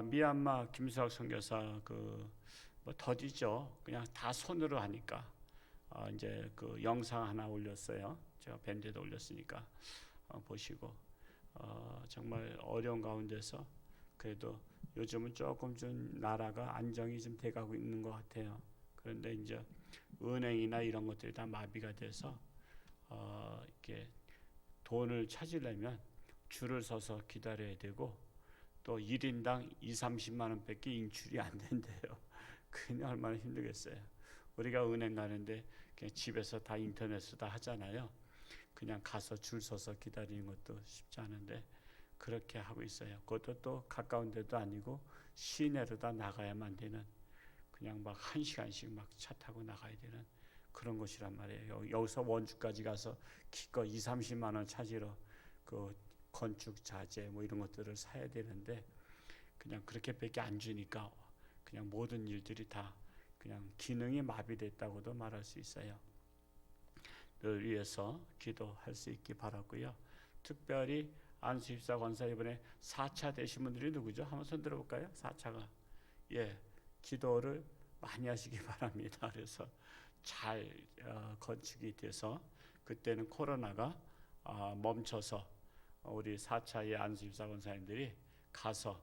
미얀마 김수학 선교사 뭐 더디죠. 그냥 다 손으로 하니까 이제 그 영상 하나 올렸어요. 제가 밴드에도 올렸으니까 보시고 정말 어려운 가운데서 그래도 요즘은 조금 좀 나라가 안정이 좀 돼가고 있는 것 같아요. 그런데 이제 은행이나 이런 것들이 다 마비가 돼서 이렇게 돈을 찾으려면 줄을 서서 기다려야 되고 또 1인당 2, 30만 원밖에 인출이 안 된대요. 그냥 얼마나 힘들겠어요. 우리가 은행 가는데 그냥 집에서 다 인터넷으로 다 하잖아요. 그냥 가서 줄 서서 기다리는 것도 쉽지 않은데 그렇게 하고 있어요. 그것도 또 가까운 데도 아니고 시내로 다 나가야만 되는, 그냥 막 1시간씩 막 차 타고 나가야 되는 그런 곳이란 말이에요. 여기서 원주까지 가서 기껏 2, 30만 원 찾으러 그 건축 자재 뭐 이런 것들을 사야 되는데 그냥 그렇게밖에 안 주니까 그냥 모든 일들이 다 그냥 기능이 마비됐다고도 말할 수 있어요. 를 위해서 기도할 수 있기 바라고요. 특별히 안수입사 권사 이번에 4차 되신 분들이 누구죠? 한번 손 들어볼까요? 4차가 기도를 많이 하시기 바랍니다. 그래서 잘 건축이 돼서 그때는 코로나가 멈춰서 우리 4차의 안수입사 권사님들이 가서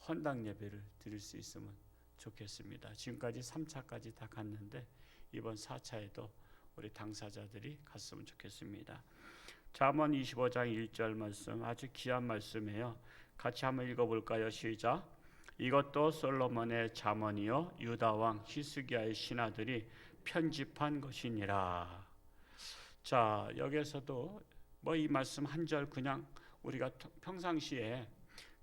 헌당 예배를 드릴 수 있으면 좋겠습니다. 지금까지 3차까지 다 갔는데 이번 4차에도 우리 당사자들이 갔으면 좋겠습니다. 잠언 25장 1절 말씀, 아주 귀한 말씀이에요. 같이 한번 읽어볼까요? 시작. 이것도 솔로몬의 잠언이요 유다 왕 히스기야의 신하들이 편집한 것이니라. 자, 여기에서도 뭐 이 말씀 한 절 그냥 우리가 평상시에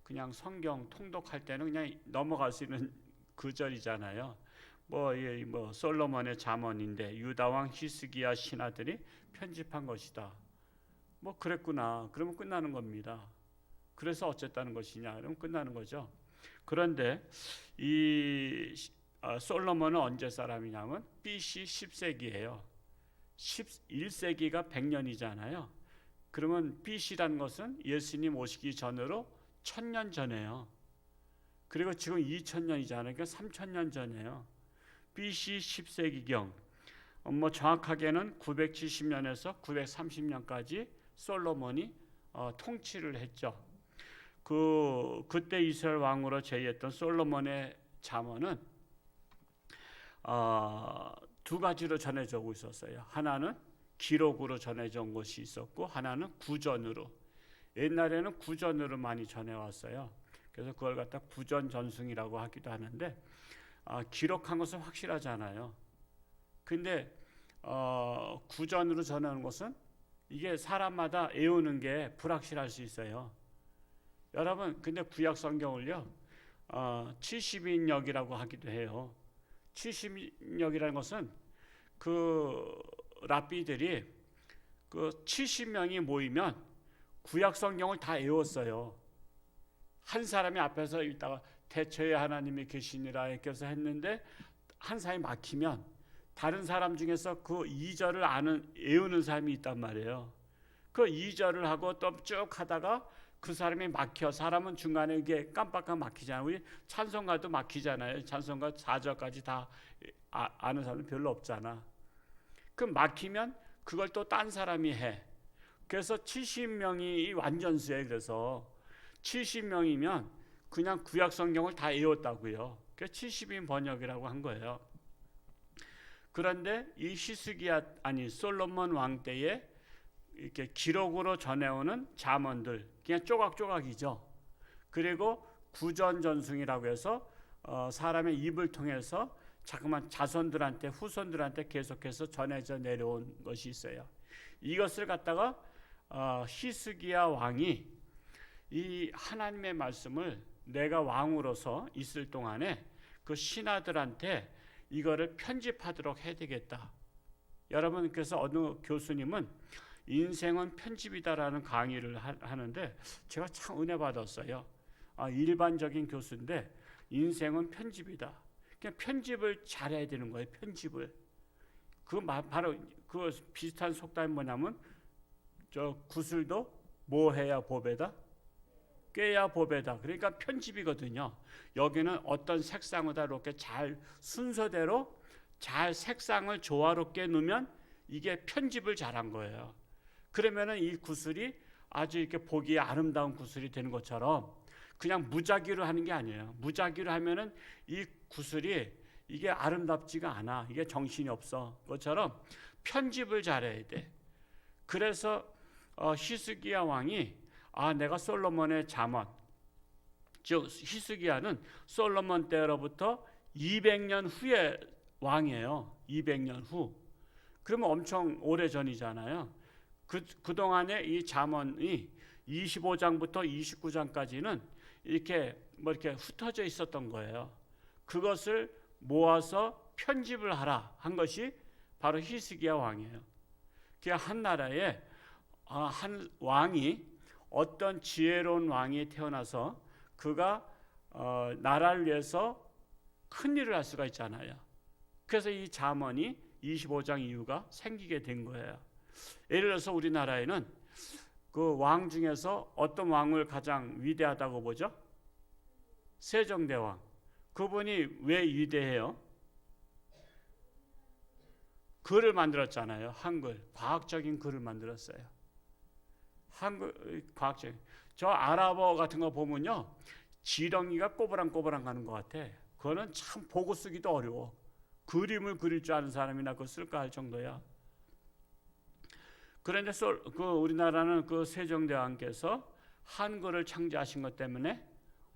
그냥 성경 통독할 때는 그냥 넘어갈 수 있는 그 절이잖아요. 뭐 솔로몬의 잠언인데 유다 왕 히스기야 신하들이 편집한 것이다. 뭐 그랬구나. 그러면 끝나는 겁니다. 그래서 어쨌다는 것이냐? 그러면 끝나는 거죠. 그런데 이 솔로몬은 언제 사람이냐면 BC 10세기예요. 11세기가 100년이잖아요. 그러면 BC라는 것은 예수님 오시기 전으로 1000년 전이에요. 그리고 지금 2000년이잖아요. 그러니까 3000년 전이에요. BC 10세기경, 뭐 정확하게는 970년에서 930년까지 솔로몬이 통치를 했죠. 그때 이스라엘 왕으로 제위했던 솔로몬의 잠언은 두 가지로 전해져 오고 있었어요. 하나는 기록으로 전해져 온 것이 있었고 하나는 구전으로. 옛날에는 구전으로 많이 전해왔어요. 그래서 그걸 갖다 구전전승이라고 하기도 하는데 기록한 것은 확실하잖아요. 근데 구전으로 전하는 것은 이게 사람마다 외우는 게 불확실할 수 있어요. 여러분, 근데 구약 성경을요 70인역이라고 하기도 해요. 70인역이라는 것은 그 랍비들이 그 70명이 모이면 구약 성경을 다 외웠어요. 한 사람이 앞에서 읽다가 대처의 하나님이 계시니라 이렇게 했는데 한 사람이 막히면 다른 사람 중에서 그 2절을 외우는 사람이 있단 말이에요. 그 2절을 하고 또 쭉 하다가 그 사람이 막혀. 사람은 중간에 이게 깜빡깜 막히잖아요. 우리 찬송가도 막히잖아요. 찬송가 4절까지 다 아는 사람은 별로 없잖아. 그 막히면 그걸 또 딴 사람이 해. 그래서 70명이 완전수예요. 그래서 70명이면 그냥 구약 성경을 다 외웠다고요. 그래서 70인 번역이라고 한 거예요. 그런데 이 솔로몬 왕 때에 이렇게 기록으로 전해오는 잠언들 그냥 조각조각이죠. 그리고 구전전승이라고 해서 사람의 입을 통해서 자꾸만 자손들한테 후손들한테 계속해서 전해져 내려온 것이 있어요. 이것을 갖다가 히스기야 왕이 이 하나님의 말씀을 내가 왕으로서 있을 동안에 그 신하들한테 이거를 편집하도록 해야 되겠다. 여러분, 그래서 어느 교수님은 인생은 편집이다라는 강의를 하는데 제가 참 은혜 받았어요. 일반적인 교수인데 인생은 편집이다. 그냥 편집을 잘해야 되는 거예요. 편집을. 바로 그 비슷한 속담이 뭐냐면 저 구슬도 뭐 해야 보배다? 꾀야 보배다. 그러니까 편집이거든요. 여기는 어떤 색상보다 이렇게 잘 순서대로 잘 색상을 조화롭게 놓으면 이게 편집을 잘한 거예요. 그러면은 이 구슬이 아주 이렇게 보기에 아름다운 구슬이 되는 것처럼 그냥 무작위로 하는 게 아니에요. 무작위로 하면은 이 구슬이 이게 아름답지가 않아. 이게 정신이 없어. 그것처럼 편집을 잘해야 돼. 그래서 히스기야 왕이 내가 솔로몬의 잠언, 즉 히스기야는 솔로몬 때로부터 200년 후에 왕이에요. 200년 후. 그러면 엄청 오래 전이잖아요. 그동안에 이 잠언이 25장부터 29장까지는 이렇게 이렇게 흩어져 있었던 거예요. 그것을 모아서 편집을 하라 한 것이 바로 히스기야 왕이에요. 한 나라에 한 왕이 어떤 지혜로운 왕이 태어나서 그가 나라를 위해서 큰 일을 할 수가 있잖아요. 그래서 이 잠언이 25장 이유가 생기게 된 거예요. 예를 들어서 우리나라에는 그 왕 중에서 어떤 왕을 가장 위대하다고 보죠? 세종대왕. 그분이 왜 위대해요? 글을 만들었잖아요. 한글, 과학적인 글을 만들었어요. 한글 과학적인. 저 아랍어 같은 거 보면요, 지렁이가 꼬부랑꼬부랑 가는 것 같아. 그거는 참 보고 쓰기도 어려워. 그림을 그릴 줄 아는 사람이나 그거 쓸까 할 정도야. 그런데 우리나라는 그 세종대왕께서 한글을 창제하신 것 때문에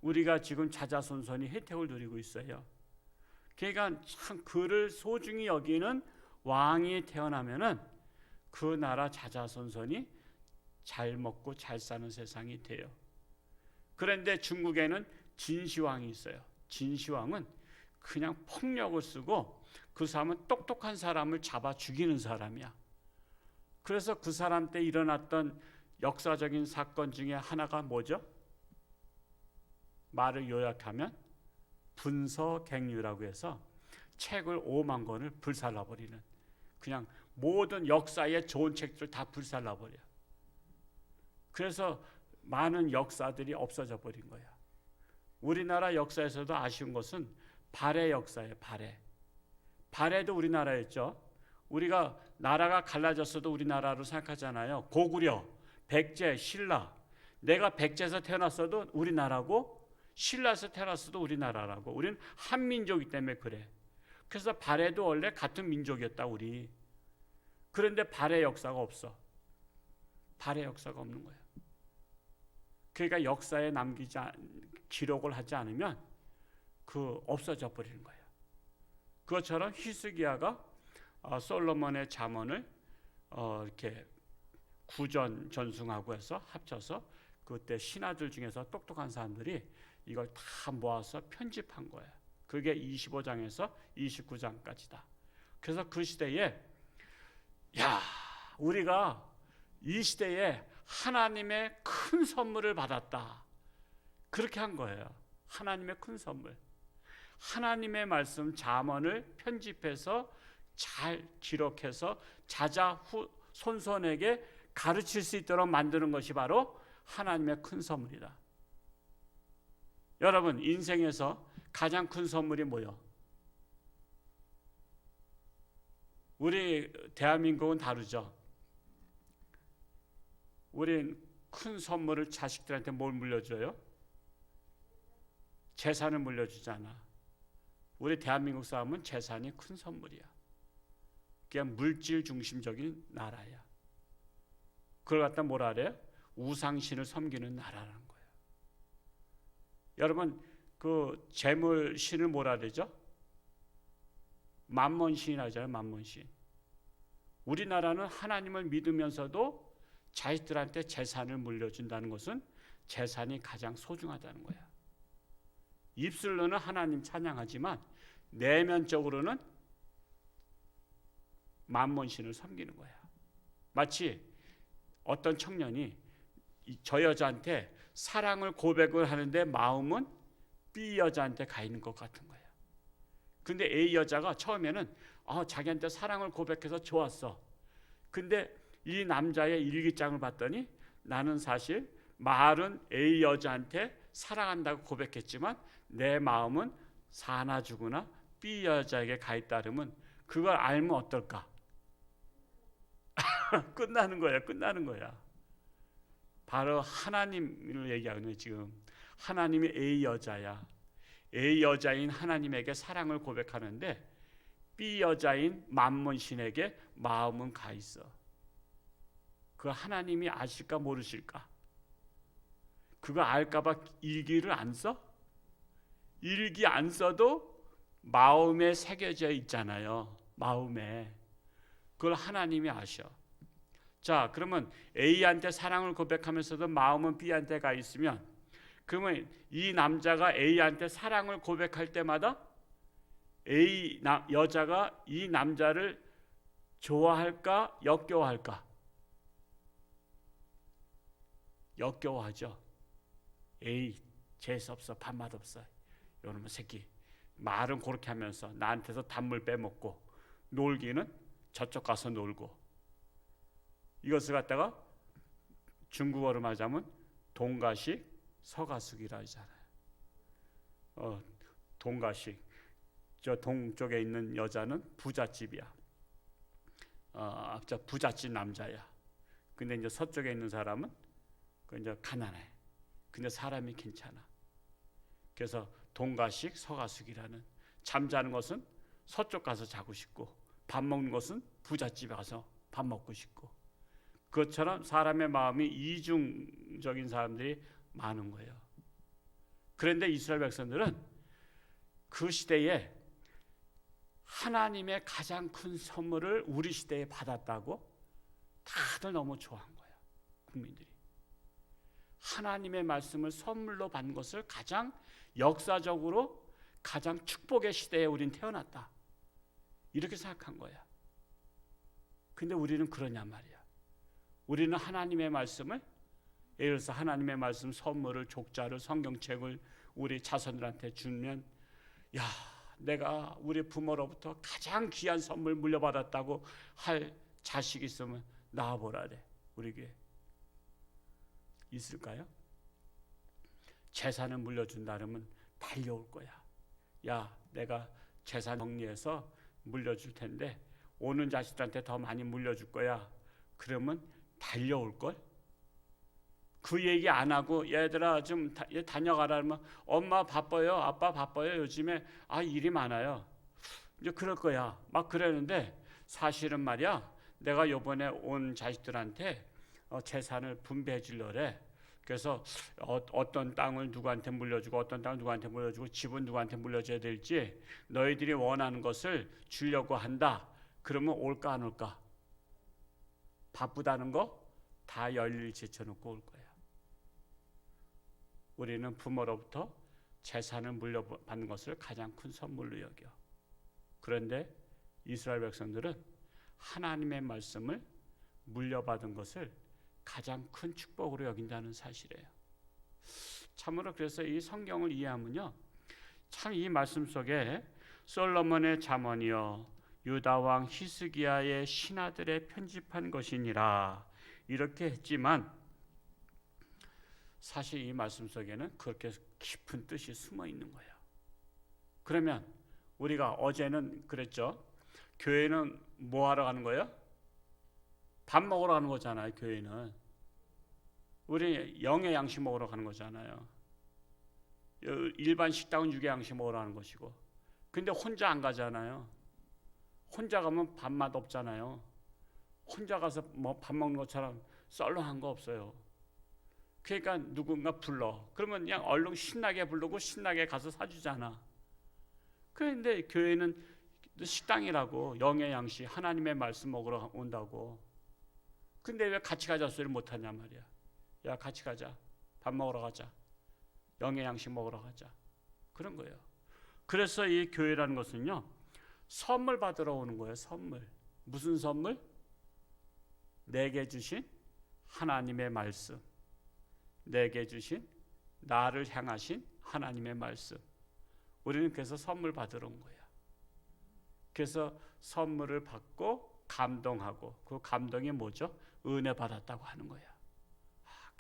우리가 지금 자자손손이 혜택을 누리고 있어요. 그러니까 참 글을 소중히 여기는 왕이 태어나면은 그 나라 자자손손이 잘 먹고 잘 사는 세상이 돼요. 그런데 중국에는 진시황이 있어요. 진시황은 그냥 폭력을 쓰고 그 사람은 똑똑한 사람을 잡아 죽이는 사람이야. 그래서 그 사람 때 일어났던 역사적인 사건 중에 하나가 뭐죠? 말을 요약하면 분서갱유라고 해서 책을 5만 권을 불살라버리는, 그냥 모든 역사의 좋은 책들 다 불살라버려. 그래서 많은 역사들이 없어져 버린 거야. 우리나라 역사에서도 아쉬운 것은 발해 역사예요. 발해도 우리나라였죠. 우리가 나라가 갈라졌어도 우리나라로 생각하잖아요. 고구려, 백제, 신라. 내가 백제에서 태어났어도 우리나라고, 신라에서 태어났어도 우리나라라고. 우리는 한민족이기 때문에 그래. 그래서 발해도 원래 같은 민족이었다 우리. 그런데 발해 역사가 없어. 발해 역사가 없는 거예요. 그러니까 역사에 기록을 하지 않으면 없어져 버리는 거예요. 그것처럼 히스기야가 솔로몬의 잠언을 이렇게 구전 전승하고 해서 합쳐서 그때 신하들 중에서 똑똑한 사람들이 이걸 다 모아서 편집한 거예요. 그게 25장에서 29장까지다. 그래서 그 시대에 우리가 이 시대에 하나님의 큰 선물을 받았다. 그렇게 한 거예요. 하나님의 큰 선물. 하나님의 잠언을 편집해서 잘 기록해서 자자손손에게 가르칠 수 있도록 만드는 것이 바로 하나님의 큰 선물이다. 여러분, 인생에서 가장 큰 선물이 뭐예요? 우리 대한민국은 다르죠. 우린 큰 선물을 자식들한테 뭘 물려줘요? 재산을 물려주잖아. 우리 대한민국 사람은 재산이 큰 선물이야. 그냥 물질 중심적인 나라야. 그걸 갖다 뭐라 그래요? 우상신을 섬기는 나라라는 거예요. 여러분, 그 재물신을 뭐라 그러죠? 만몬신이라고 하잖아요. 만몬신. 우리나라는 하나님을 믿으면서도 자식들한테 재산을 물려준다는 것은 재산이 가장 소중하다는 거야. 입술로는 하나님 찬양하지만 내면적으로는 만몬신을 섬기는 거야. 마치 어떤 청년이 저 여자한테 사랑을 고백을 하는데 마음은 B 여자한테 가 있는 것 같은 거예요. 근데 A 여자가 처음에는 자기한테 사랑을 고백해서 좋았어. 근데 이 남자의 일기장을 봤더니 나는 사실 말은 A 여자한테 사랑한다고 고백했지만 내 마음은 사나 죽으나 B 여자에게 가 있다면 그걸 알면 어떨까? 끝나는 거야. 바로 하나님을 얘기하는 지금. 하나님이 A 여자야. A 여자인 하나님에게 사랑을 고백하는데 B 여자인 만몬 신에게 마음은 가 있어. 그 하나님이 아실까 모르실까? 그거 알까봐 일기를 안 써? 일기 안 써도 마음에 새겨져 있잖아요. 마음에. 그걸 하나님이 아셔. 자, 그러면 A한테 사랑을 고백하면서도 마음은 B한테 가 있으면, 그러면 이 남자가 A한테 사랑을 고백할 때마다 여자가 이 남자를 좋아할까 역겨워할까? 역겨워하죠. 에이, 재수없어, 밥맛 없어, 이놈의 새끼. 말은 그렇게 하면서 나한테서 단물 빼먹고, 놀기는 저쪽 가서 놀고. 이것을 갖다가 중국어로 말하자면 동가식 서가숙이라 하잖아요. 동가식, 저 동쪽에 있는 여자는 부잣집이야. 저 부잣집 남자야. 근데 이제 서쪽에 있는 사람은 그 이제 가난해. 근데 사람이 괜찮아. 그래서 동가식 서가숙이라는, 잠자는 것은 서쪽 가서 자고 싶고 밥 먹는 것은 부잣집에 가서 밥 먹고 싶고, 그것처럼 사람의 마음이 이중적인 사람들이 많은 거예요. 그런데 이스라엘 백성들은 그 시대에 하나님의 가장 큰 선물을 우리 시대에 받았다고 다들 너무 좋아한 거예요. 국민들이 하나님의 말씀을 선물로 받는 것을 가장 역사적으로 가장 축복의 시대에 우린 태어났다, 이렇게 생각한 거야. 근데 우리는 그러냐 말이야. 우리는 하나님의 말씀을, 예를 들어서 하나님의 말씀 선물을, 족자를, 성경책을 우리 자손들한테 주면, 야, 내가 우리 부모로부터 가장 귀한 선물 물려받았다고 할 자식이 있으면 나와보라래. 우리 교회 있을까요? 재산을 물려준다 그러면 달려올 거야. 야, 내가 재산 정리해서 물려줄 텐데 오는 자식들한테 더 많이 물려줄 거야. 그러면 달려올걸? 그 얘기 안 하고 얘들아 좀 다녀가라 하면 엄마 바빠요, 아빠 바빠요, 요즘에 일이 많아요, 이제 그럴 거야. 막 그러는데 사실은 말이야, 내가 요번에 온 자식들한테 재산을 분배해 주려래. 그래서 어떤 땅을 누구한테 물려주고 어떤 땅을 누구한테 물려주고 집은 누구한테 물려줘야 될지 너희들이 원하는 것을 주려고 한다. 그러면 올까 안 올까? 바쁘다는 거 다 열일 제쳐놓고 올 거야. 우리는 부모로부터 재산을 물려받는 것을 가장 큰 선물로 여겨. 그런데 이스라엘 백성들은 하나님의 말씀을 물려받은 것을 가장 큰 축복으로 여긴다는 사실이에요. 참으로 그래서 이 성경을 이해하면요, 참 이 말씀 속에 솔로몬의 잠언이요 유다 왕 히스기야의 신하들의 편집한 것이니라 이렇게 했지만, 사실 이 말씀 속에는 그렇게 깊은 뜻이 숨어 있는 거예요. 그러면 우리가 어제는 그랬죠. 교회는 뭐 하러 가는 거예요? 밥 먹으러 가는 거잖아요. 교회는 우리 영의 양식 먹으러 가는 거잖아요. 일반 식당은 육의 양식 먹으러 가는 것이고. 근데 혼자 안 가잖아요. 혼자 가면 밥맛 없잖아요. 혼자 가서 뭐 밥 먹는 것처럼 썰렁한 거 없어요. 그러니까 누군가 불러. 그러면 그냥 얼른 신나게 부르고 신나게 가서 사주잖아. 그런데 교회는 식당이라고, 영의 양식, 하나님의 말씀 먹으러 온다고. 근데 왜 같이 가자 소리를 못하냐 말이야. 야, 같이 가자. 밥 먹으러 가자. 영의 양식 먹으러 가자. 그런 거예요. 그래서 이 교회라는 것은요, 선물 받으러 오는 거예요. 선물. 무슨 선물? 내게 주신 하나님의 말씀, 내게 주신 나를 향하신 하나님의 말씀. 우리는 그래서 선물 받으러 온 거야. 그래서 선물을 받고 감동하고, 그 감동이 뭐죠? 은혜 받았다고 하는 거야.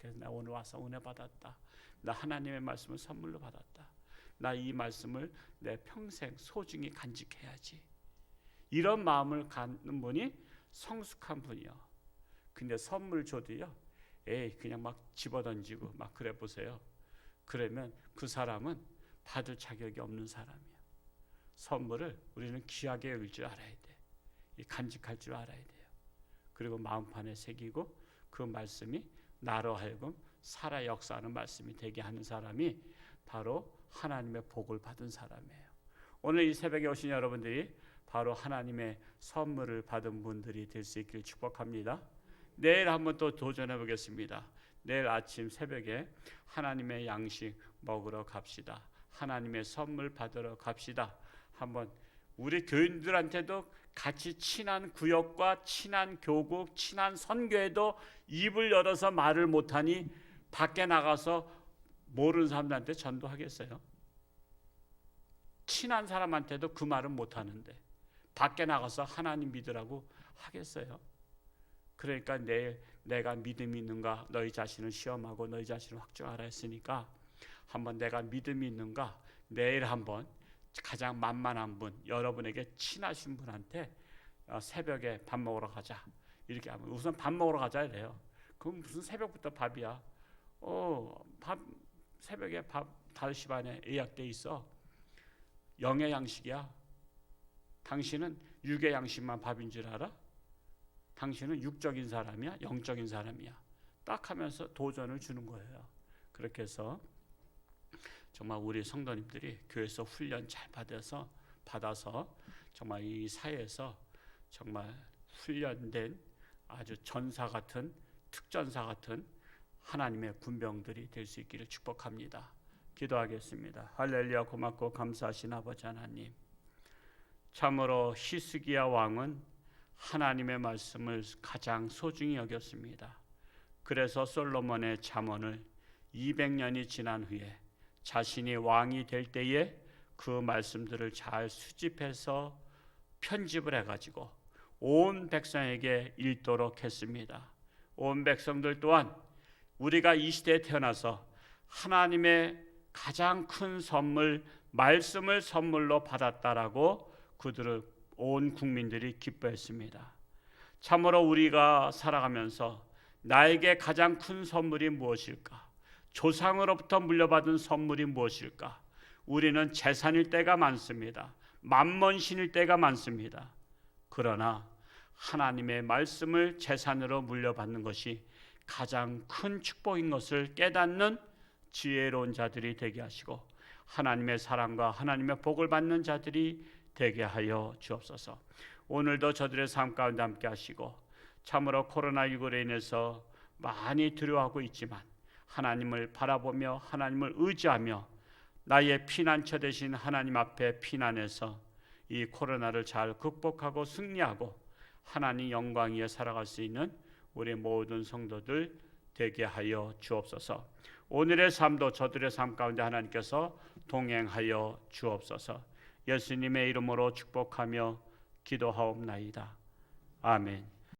그래서 나 오늘 와서 은혜 받았다. 나 하나님의 말씀을 선물로 받았다. 나 이 말씀을 내 평생 소중히 간직해야지. 이런 마음을 갖는 분이 성숙한 분이요. 근데 선물 줘도요, 에이 그냥 막 집어던지고 막 그래 보세요. 그러면 그 사람은 받을 자격이 없는 사람이에요. 선물을 우리는 귀하게 여길 줄 알아야 돼. 간직할 줄 알아야 돼요. 그리고 마음판에 새기고 그 말씀이 나로 하여금 살아 역사하는 말씀이 되게 하는 사람이 바로 하나님의 복을 받은 사람이에요. 오늘 이 새벽에 오신 여러분들이 바로 하나님의 선물을 받은 분들이 될 수 있기를 축복합니다. 내일 한번 또 도전해 보겠습니다. 내일 아침 새벽에 하나님의 양식 먹으러 갑시다. 하나님의 선물 받으러 갑시다. 한번 우리 교인들한테도 같이 친한 구역과 친한 교국, 친한 선교에도 입을 열어서 말을 못하니 밖에 나가서 모르는 사람들한테 전도하겠어요? 친한 사람한테도 그 말은 못하는데 밖에 나가서 하나님 믿으라고 하겠어요? 그러니까 내일 내가 믿음이 있는가 너희 자신을 시험하고 너희 자신을 확증하라 했으니까 한번 내가 믿음이 있는가 내일 한번 가장 만만한 분, 여러분에게 친하신 분한테 새벽에 밥 먹으러 가자 이렇게 하면 우선 밥 먹으러 가자 이래요. 그럼 무슨 새벽부터 밥이야? 밥 새벽에 밥 5시 반에 예약돼 있어. 영의 양식이야. 당신은 육의 양식만 밥인 줄 알아? 당신은 육적인 사람이야? 영적인 사람이야? 딱 하면서 도전을 주는 거예요. 그렇게 해서 정말 우리 성도님들이 교회에서 훈련 잘 받아서 정말 이 사회에서 정말 훈련된 아주 전사 같은 특전사 같은 하나님의 군병들이 될 수 있기를 축복합니다. 기도하겠습니다. 할렐루야. 고맙고 감사하신 아버지 하나님, 참으로 히스기야 왕은 하나님의 말씀을 가장 소중히 여겼습니다. 그래서 솔로몬의 잠언을 200년이 지난 후에 자신이 왕이 될 때에 그 말씀들을 잘 수집해서 편집을 해가지고 온 백성에게 읽도록 했습니다. 온 백성들 또한 우리가 이 시대에 태어나서 하나님의 가장 큰 선물, 말씀을 선물로 받았다라고 그들을 온 국민들이 기뻐했습니다. 참으로 우리가 살아가면서 나에게 가장 큰 선물이 무엇일까? 조상으로부터 물려받은 선물이 무엇일까? 우리는 재산일 때가 많습니다. 만몬신일 때가 많습니다. 그러나 하나님의 말씀을 재산으로 물려받는 것이 가장 큰 축복인 것을 깨닫는 지혜로운 자들이 되게 하시고 하나님의 사랑과 하나님의 복을 받는 자들이 되게 하여 주옵소서. 오늘도 저들의 삶 가운데 함께 하시고 참으로 코로나19로 인해서 많이 두려워하고 있지만 하나님을 바라보며 하나님을 의지하며 나의 피난처 되신 하나님 앞에 피난해서 이 코로나를 잘 극복하고 승리하고 하나님 영광 위에 살아갈 수 있는 우리 모든 성도들 되게 하여 주옵소서. 오늘의 삶도 저들의 삶 가운데 하나님께서 동행하여 주옵소서. 예수님의 이름으로 축복하며 기도하옵나이다. 아멘.